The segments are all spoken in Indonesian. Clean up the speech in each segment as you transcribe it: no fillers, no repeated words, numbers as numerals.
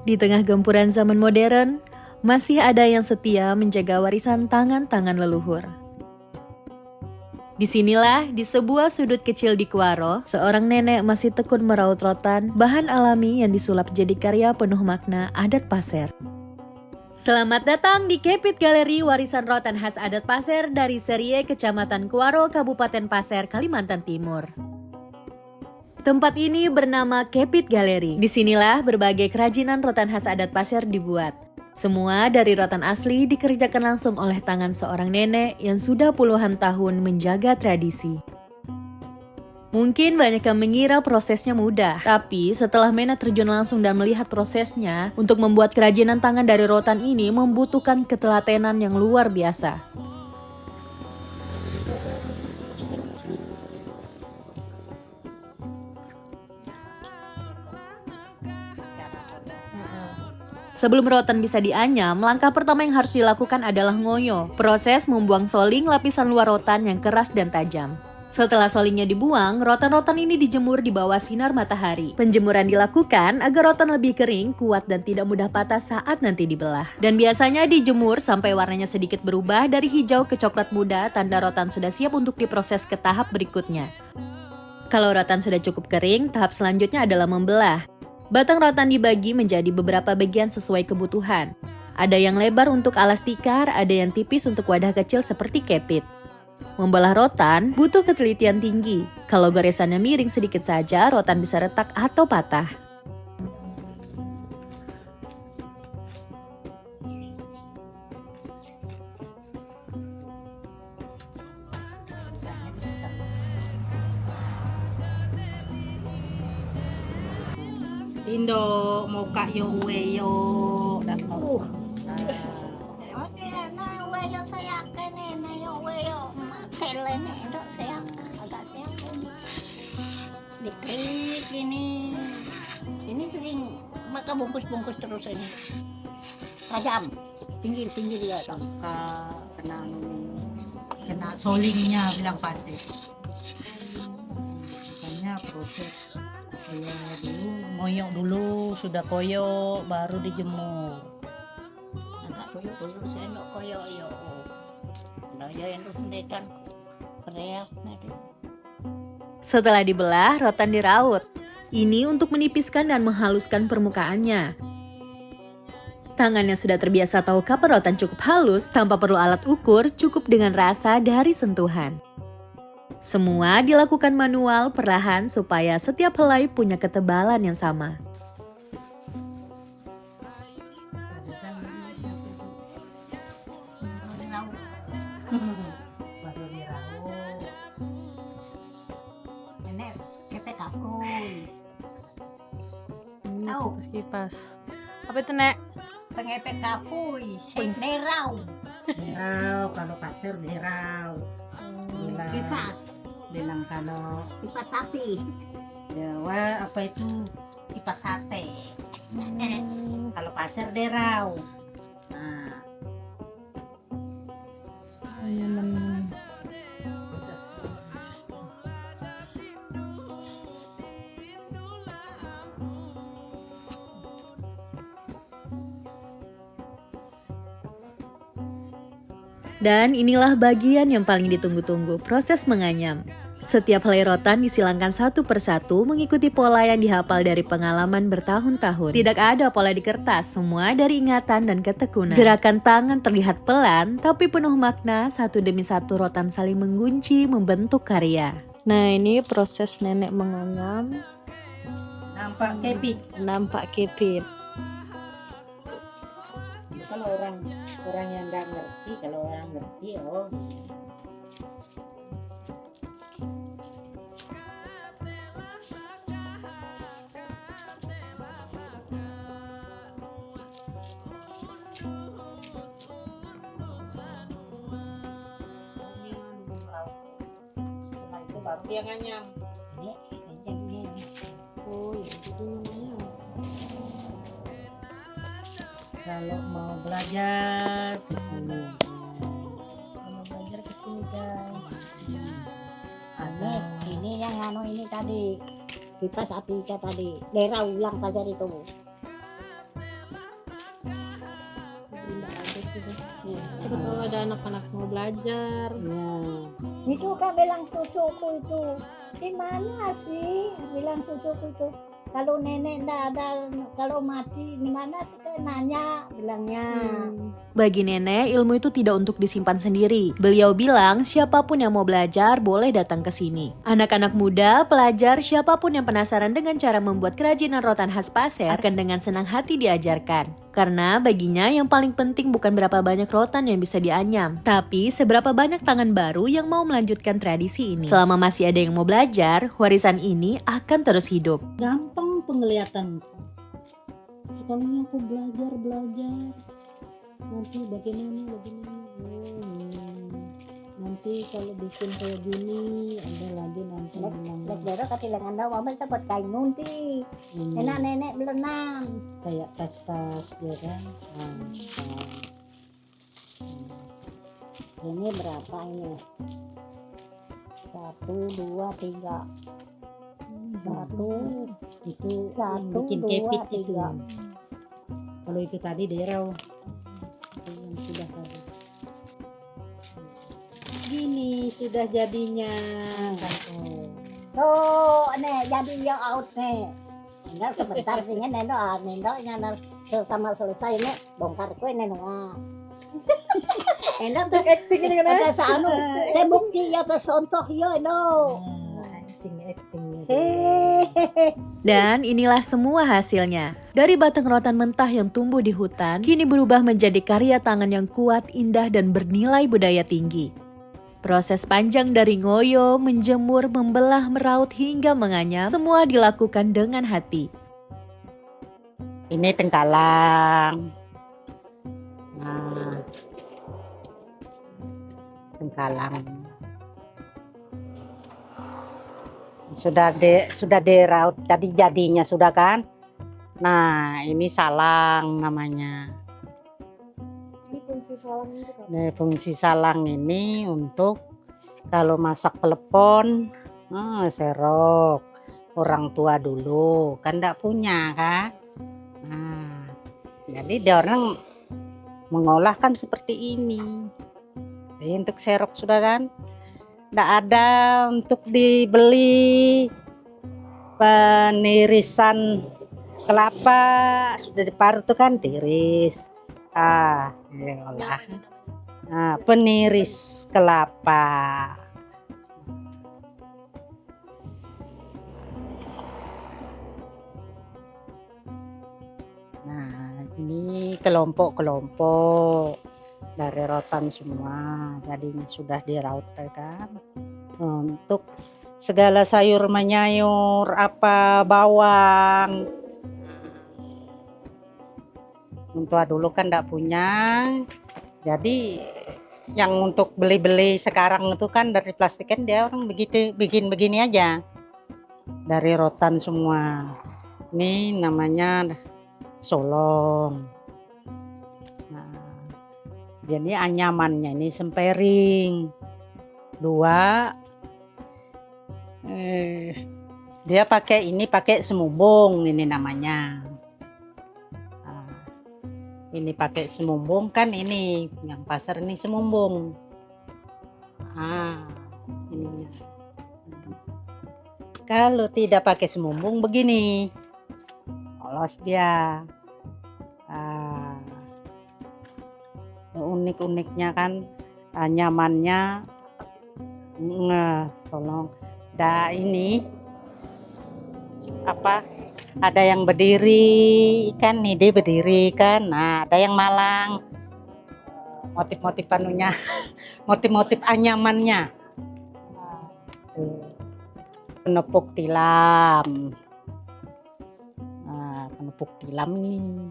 Di tengah gempuran zaman modern, masih ada yang setia menjaga warisan tangan-tangan leluhur. Disinilah, di sebuah sudut kecil di Kuaro, seorang nenek masih tekun meraut rotan, bahan alami yang disulap jadi karya penuh makna adat Pasir. Selamat datang di Kepit Galeri Warisan Rotan Khas Adat Pasir dari Serie Kecamatan Kuaro, Kabupaten Pasir, Kalimantan Timur. Tempat ini bernama Kepit Galeri. Disinilah berbagai kerajinan rotan khas adat Pasir dibuat. Semua dari rotan asli dikerjakan langsung oleh tangan seorang nenek yang sudah puluhan tahun menjaga tradisi. Mungkin banyak yang mengira prosesnya mudah, tapi setelah Mena terjun langsung dan melihat prosesnya, untuk membuat kerajinan tangan dari rotan ini membutuhkan ketelatenan yang luar biasa. Sebelum rotan bisa dianyam, langkah pertama yang harus dilakukan adalah ngoyo. Proses membuang soling lapisan luar rotan yang keras dan tajam. Setelah solingnya dibuang, rotan-rotan ini dijemur di bawah sinar matahari. Penjemuran dilakukan agar rotan lebih kering, kuat dan tidak mudah patah saat nanti dibelah. Dan biasanya dijemur sampai warnanya sedikit berubah dari hijau ke coklat muda, tanda rotan sudah siap untuk diproses ke tahap berikutnya. Kalau rotan sudah cukup kering, tahap selanjutnya adalah membelah. Batang rotan dibagi menjadi beberapa bagian sesuai kebutuhan. Ada yang lebar untuk alas tikar, ada yang tipis untuk wadah kecil seperti kepit. Membelah rotan butuh ketelitian tinggi. Kalau goresannya miring sedikit saja, rotan bisa retak atau patah. Tindo muka yo weyo dato. Oke, nah weyo saya kene, nah yo weyo makele nih dok saya agak saya diklik ini sering maka bungkus terus ini tajam pinggir ya dok. Kena solingnya bilang pasir. Makanya proses kayak dulu moyok dulu sudah koyok baru dijemur. Agak koyo saya no koyo yo. Nah yo yang terus mendekan kreak nanti. Setelah dibelah, rotan diraut. Ini untuk menipiskan dan menghaluskan permukaannya. Tangan yang sudah terbiasa tahu kapan rotan cukup halus, tanpa perlu alat ukur, cukup dengan rasa dari sentuhan. Semua dilakukan manual perlahan supaya setiap helai punya ketebalan yang sama. Baru diraut. Nenek kepek kakuy. Tahu kipas. Apa itu, Nek? Pengepek kapuy, sing nerau. Dirau kalau pasir dirau. Kipas, Bilang kalau kipas sapi. Jawa apa itu kipas sate. Kalau pasir derau. Nah, Dan inilah bagian yang paling ditunggu-tunggu, proses menganyam. Setiap helai rotan disilangkan satu persatu mengikuti pola yang dihafal dari pengalaman bertahun-tahun. Tidak ada pola di kertas, semua dari ingatan dan ketekunan. Gerakan tangan terlihat pelan, tapi penuh makna, satu demi satu rotan saling menggunci, membentuk karya. Nah, ini proses nenek menganyam, nampak kepit. nampak kepit. Kalau orang yang nggak ngerti, kalau orang ngerti, oh. Setelah itu baru dia nganyam. Oh, gitu. Kalau mau belajar ke sini. Mau belajar ke sini guys. Ada Ini yang anu ini tadi. Kipas api tadi. Daerah ulang saja itu. gitu. Siapa tahu ada anak-anak mau belajar. Ya. Itu kan bilang cucuku itu, di mana sih? Bilang cucuku itu, kalau nenek ndak ada, kalau mati di mana? Kita nanya, bilangnya. Bagi nenek, ilmu itu tidak untuk disimpan sendiri. Beliau bilang, siapapun yang mau belajar boleh datang ke sini. Anak-anak muda, pelajar, siapapun yang penasaran dengan cara membuat kerajinan rotan khas Pasir akan dengan senang hati diajarkan. Karena baginya yang paling penting bukan berapa banyak rotan yang bisa dianyam, tapi seberapa banyak tangan baru yang mau melanjutkan tradisi ini. Selama masih ada yang mau belajar, warisan ini akan terus hidup. Gampang penglihatan. Sekalinya aku belajar nanti bagaimana nanti kalau bikin kayak gini ada lagi nanti Lek katilangan daw, mama dapat kain nunti. Nenek berenang. kayak tas-tas ya kan. Ini berapa ini? 1, 2, 3. 1, itu yang 1, bikin 2, kepit itu. 3. Kalau itu tadi derau itu yang sudah tadi. Gini sudah jadinya kan. Tuh, nih jadi yang out nih. Enggak sebentar sih nih, nendo sama selesai nih bongkar kue nih nong. Enak tuh acting ini kan. Ada sanu, teh bukti ya teh contoh ya no. Acting. Dan inilah semua hasilnya. Dari batang rotan mentah yang tumbuh di hutan, kini berubah menjadi karya tangan yang kuat, indah, dan bernilai budaya tinggi. Proses panjang dari ngoyo, menjemur, membelah, meraut, hingga menganyam, semua dilakukan dengan hati. Ini tengkalang. Nah, tengkalang. Sudah diraut tadi jadinya sudah kan. Nah, ini salang namanya. Ini fungsi salam itu kan. Nah, fungsi salang ini untuk kalau masak pelepon, serok. Orang tua dulu kan enggak punya kan. Nah, jadi dia orang mengolah kan seperti ini. Jadi untuk serok sudah kan. Enggak ada untuk dibeli penirisan kelapa, sudah diparut tuh kan tiris. Olah. Nah, peniris kelapa. Nah, ini kelompok-kelompok dari rotan semua, jadinya sudah diraut kan. Untuk segala sayur menyayur, apa bawang. Tua dulu kan enggak punya. Jadi yang untuk beli-beli sekarang itu kan dari plastik kan dia orang begitu bikin begini aja. Dari rotan semua. Ini namanya solong. Nah, jadi anyamannya ini sempering. 2 dia pakai semumbung ini namanya. Ini pakai semumbung kan, ini yang pasar ini semumbung. Ininya. Kalau tidak pakai semumbung begini, polos dia. Unik-uniknya kan, nyamannya, tolong. Ini apa? Ada yang berdiri kan, nih dia berdiri kan. Nah, ada yang malang. Motif-motif panunya, motif-motif anyamannya. Penepuk tilam. Nah, penepuk tilam ini.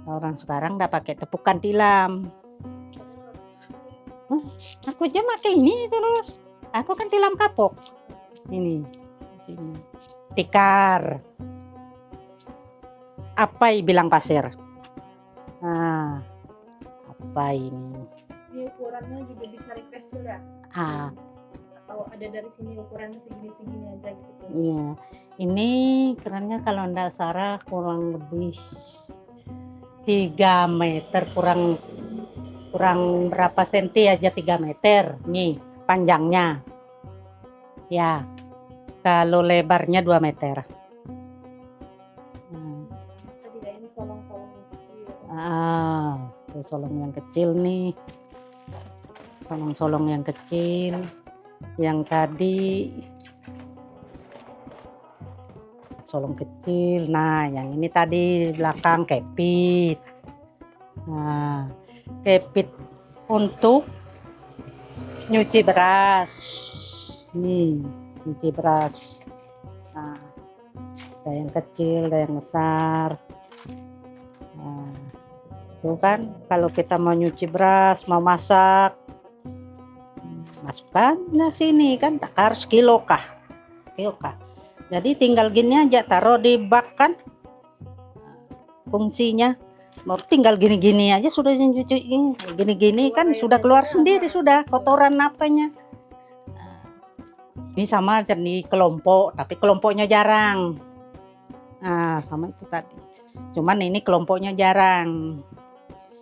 Orang sekarang udah pakai tepukan tilam. Aku aja pakai ini terus. Aku kan tilam kapok. Ini. Sini. Tikar. Apa bilang pasir? Nah, apa ini? Ini ukurannya juga bisa request juga. Atau ada dari sini ukurannya segini-segini aja gitu. Iya. Ini kerannya kalau enggak salah kurang lebih 3 meter kurang kurang berapa senti aja, 3 meter nih panjangnya ya, kalau lebarnya 2 meter. Tadi ini solong-solong kecil. Tuh solong yang kecil nih, solong-solong yang kecil. Yang tadi solong kecil. Nah, yang ini tadi belakang kepit. Nah, kepit untuk nyuci beras. Nih, nyuci beras. Nah, ada yang kecil, ada yang besar. Nah, itu kan kalau kita mau nyuci beras, mau masak, masukkan nah sini kan, tak harus kilo kah. Jadi tinggal gini aja, taruh di bak kan, fungsinya mau tinggal gini-gini aja sudah cuci, gini-gini kan sudah keluar sendiri, sudah kotoran apanya. Ini sama jadi kelompok, tapi kelompoknya jarang. Nah, sama itu tadi, cuman ini kelompoknya jarang.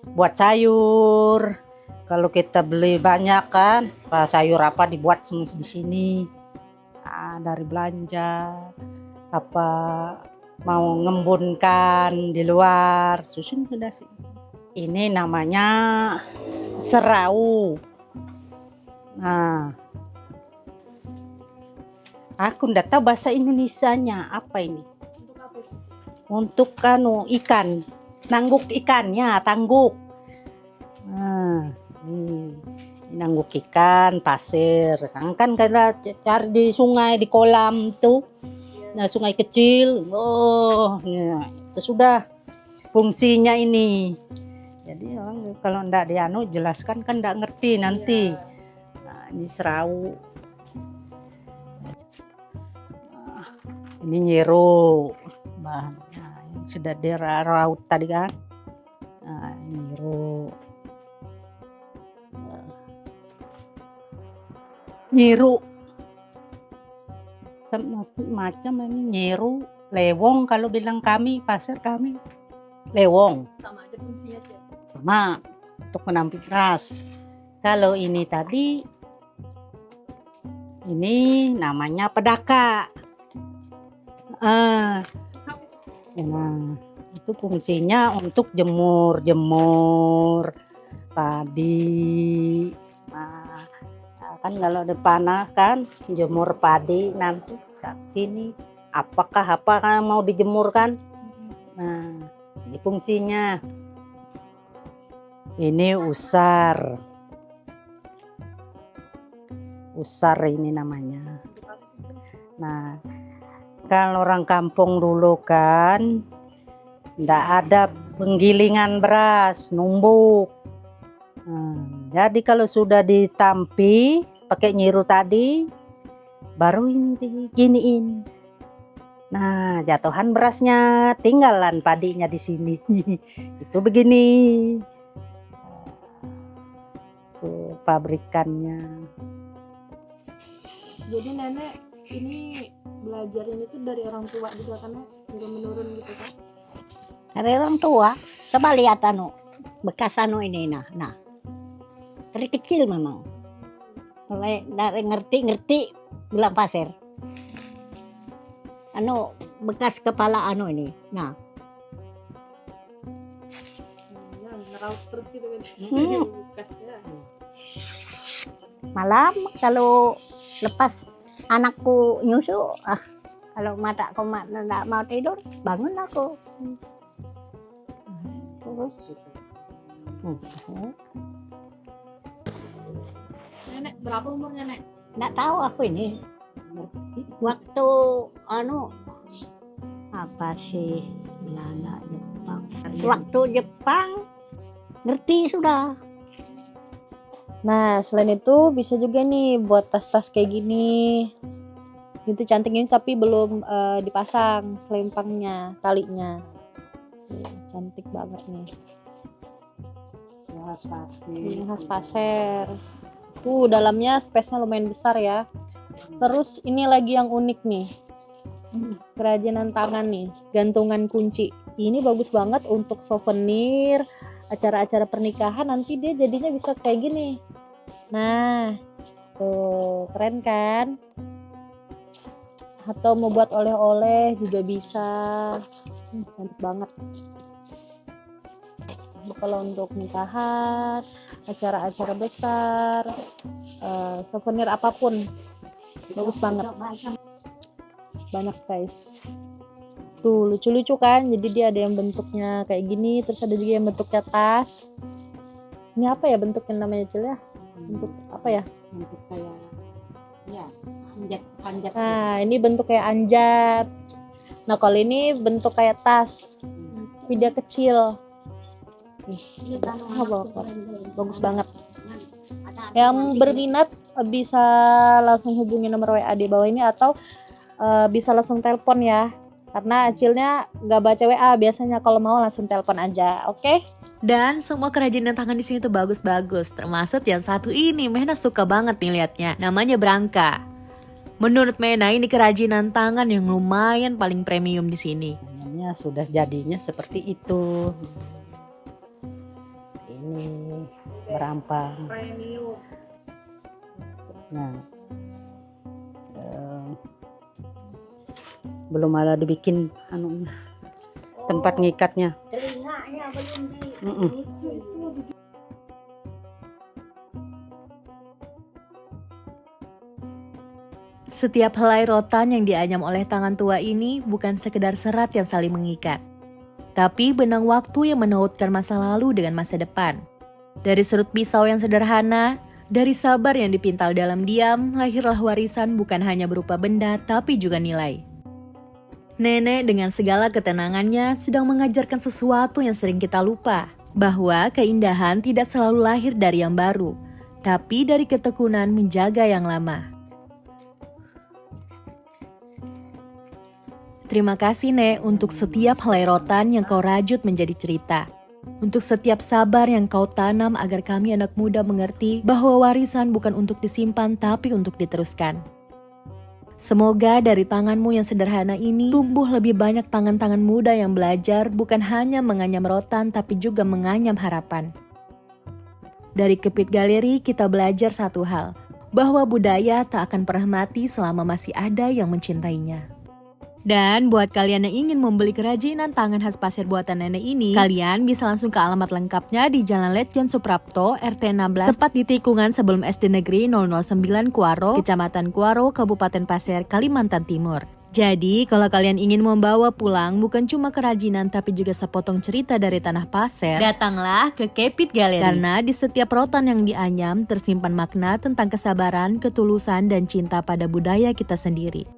Buat sayur, kalau kita beli banyak kan, sayur apa dibuat semua di sini. Nah, dari belanja apa mau ngembunkan di luar, susun sudah sih. Ini namanya serau. Nah, aku ndak tahu bahasa Indonesianya apa ini. Untuk apa sih? Untuk ikan, nangguk ikannya, tangguk. Nah, ini nangguk ikan pasir. Kan karena cari di sungai, di kolam tuh. Nah, sungai kecil. Oh, ya, itu sudah fungsinya ini. Jadi orang kalau ndak jelaskan kan ndak ngerti nanti. Nah, ini serau. Ini nyiru bahannya yang sudah diraut tadi kan. Nah, nyiru macam ini nyiru, lewong kalau bilang kami, pasir kami lewong. Sama aja fungsinya aja. Sama untuk menampung beras. Kalau ini tadi, ini namanya pedaka. Nah, itu fungsinya untuk jemur padi. Nah, kan kalau ada panas kan jemur padi, nanti saat sini apakah mau dijemur kan. Nah, ini fungsinya. Ini usar ini namanya. Nah, kalau orang kampung dulu kan ndak ada penggilingan beras, numbuk. Jadi kalau sudah ditampi pakai nyiru tadi, baru ini diginiin. Nah, jatuhan berasnya, tinggalan padinya di sini. Itu begini. Tuh pabrikannya. Jadi nenek ini belajar ini tuh dari orang tua juga kan, turun menurun gitu kan? Dari orang tua. Coba lihat bekas ini nah. Dari kecil memang. Mulai dari ngerti bilang pasir. Bekas kepala ini. Nah. Ya, ngeraut terus gitu kan. Bekasnya. Malam kalau lepas anakku nyusu, kalau mataku nggak mau tidur, bangun aku. Terus Nenek berapa umurnya, Nek? nggak tahu aku ini. Waktu apa sih Belanda Jepang. Waktu Jepang ngerti sudah. Nah, selain itu bisa juga nih buat tas-tas kayak gini. Itu cantik ini tapi belum dipasang selempangnya, talinya. Cantik banget nih. Khas pasir. Ini khas pasir. Dalamnya space-nya lumayan besar ya. Terus ini lagi yang unik nih. Kerajinan tangan nih, gantungan kunci. Ini bagus banget untuk souvenir acara-acara pernikahan nanti dia jadinya bisa kayak gini. Nah, tuh keren kan? Atau mau buat oleh-oleh juga bisa. Cantik banget. Kalau untuk nikahan, acara-acara besar, souvenir apapun, bagus banget. Banyak guys. Tuh lucu-lucu kan, jadi dia ada yang bentuknya kayak gini, terus ada juga yang bentuknya tas. Ini apa ya bentuknya namanya Cil ya? Bentuk apa ya? Bentuk kayak ya anjat. Nah ini bentuk kayak anjat. Nah kalau ini bentuk kayak tas, tapi dia kecil. Bagus banget. Yang berminat bisa langsung hubungi nomor WA di bawah ini atau bisa langsung telepon ya. Karena Acilnya nggak baca WA, biasanya kalau mau langsung telepon aja, oke? Dan semua kerajinan tangan di sini tuh bagus-bagus, termasuk yang satu ini. Mena suka banget nih liatnya, namanya Branka. Menurut Mena ini kerajinan tangan yang lumayan paling premium di sini. Tangannya sudah jadinya seperti itu. Ini berampang. Premium. Nah, belum ada dibikin anunya, tempat ngikatnya. Telinganya belum di Setiap helai rotan yang dianyam oleh tangan tua ini bukan sekedar serat yang saling mengikat, tapi benang waktu yang menautkan masa lalu dengan masa depan. Dari serut pisau yang sederhana, dari sabar yang dipintal dalam diam, lahirlah warisan bukan hanya berupa benda tapi juga nilai. Nenek dengan segala ketenangannya sedang mengajarkan sesuatu yang sering kita lupa, bahwa keindahan tidak selalu lahir dari yang baru, tapi dari ketekunan menjaga yang lama. Terima kasih Nek untuk setiap helai rotan yang kau rajut menjadi cerita. Untuk setiap sabar yang kau tanam agar kami anak muda mengerti bahwa warisan bukan untuk disimpan tapi untuk diteruskan. Semoga dari tanganmu yang sederhana ini tumbuh lebih banyak tangan-tangan muda yang belajar bukan hanya menganyam rotan tapi juga menganyam harapan. Dari Kepit Galeri kita belajar satu hal, bahwa budaya tak akan pernah mati selama masih ada yang mencintainya. Dan buat kalian yang ingin membeli kerajinan tangan khas pasir buatan nenek ini, kalian bisa langsung ke alamat lengkapnya di Jalan Letjen Suprapto, RT 16, tepat di tikungan sebelum SD Negeri 009 Kuaro, Kecamatan Kuaro, Kabupaten Pasir, Kalimantan Timur. Jadi, kalau kalian ingin membawa pulang bukan cuma kerajinan tapi juga sepotong cerita dari tanah Pasir, datanglah ke Kepit Galeri. Karena di setiap rotan yang dianyam tersimpan makna tentang kesabaran, ketulusan, dan cinta pada budaya kita sendiri.